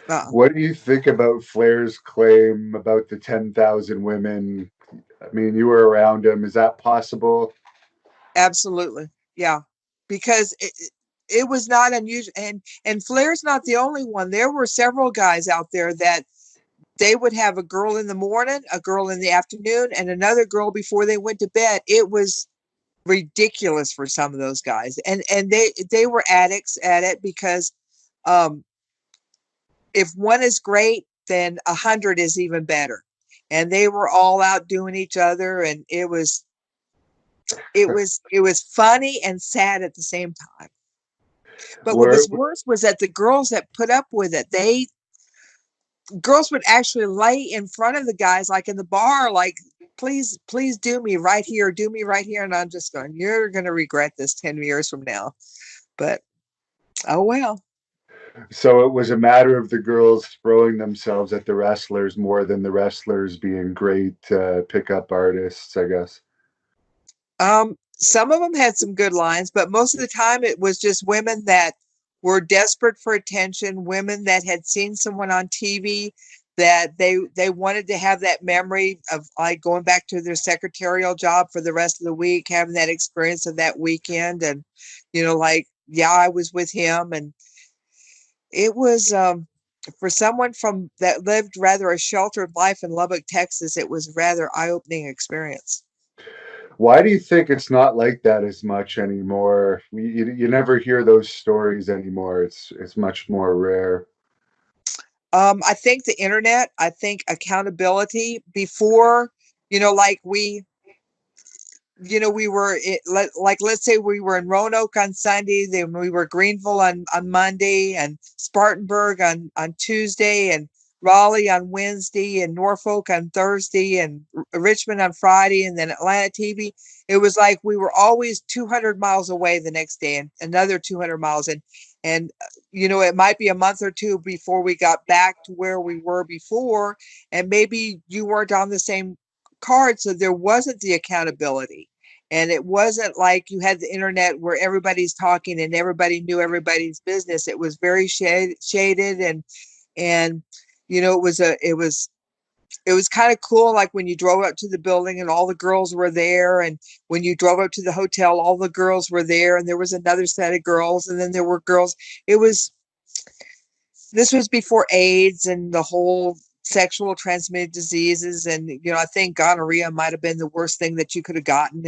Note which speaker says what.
Speaker 1: Uh,
Speaker 2: What do you think about Flair's claim about the 10,000 women? I mean, you were around him. Is that possible?
Speaker 1: absolutely. Yeah. Because it was not unusual. And Flair's not the only one. There were several guys out there that they would have a girl in the morning, a girl in the afternoon, and another girl before they went to bed. It was ridiculous for some of those guys. And they were addicts at it because um if one is great, then 100 is even better. And they were all out doing each other, and it was funny and sad at the same time. But what
Speaker 2: Were
Speaker 1: was worse was that the girls that put up with it, they girls would actually lay in front of the guys like in the bar, like, please do me right here, do me right here. And I'm just going, you're gonna regret this 10 years from now. But oh well.
Speaker 2: so it was a matter of the girls throwing themselves at the wrestlers more than the wrestlers being great pickup artists, I guess.
Speaker 1: Some of them had some good lines, but most of the time it was just women that were desperate for attention, women that had seen someone on TV that they wanted to have that memory of like going back to their secretarial job for the rest of the week, having that experience of that weekend, and like, yeah, I was with him. And it was for someone from that lived rather a sheltered life in Lubbock, Texas, it was a rather eye-opening experience.
Speaker 2: Why do you think it's not like that as much anymore? You never hear those stories anymore. It's much more rare.
Speaker 1: I think the internet, I think accountability before, like we were like, let's say we were in Roanoke on Sunday, then we were Greenville on Monday, and Spartanburg on Tuesday, and Raleigh on Wednesday, and Norfolk on Thursday, and Richmond on Friday, and then Atlanta TV. It was like we were always 200 miles away the next day, and another 200 miles. And it might be a month or two before we got back to where we were before, and maybe you weren't on the same card, so there wasn't the accountability. And it wasn't like you had the internet where everybody's talking and everybody knew everybody's business. It was very shaded, and it was kind of cool, like when you drove up to the building and all the girls were there, and when you drove up to the hotel all the girls were there, and there was another set of girls, and then there were girls. It was This was before AIDS and the whole sexual transmitted diseases. And I think gonorrhea might have been the worst thing that you could have gotten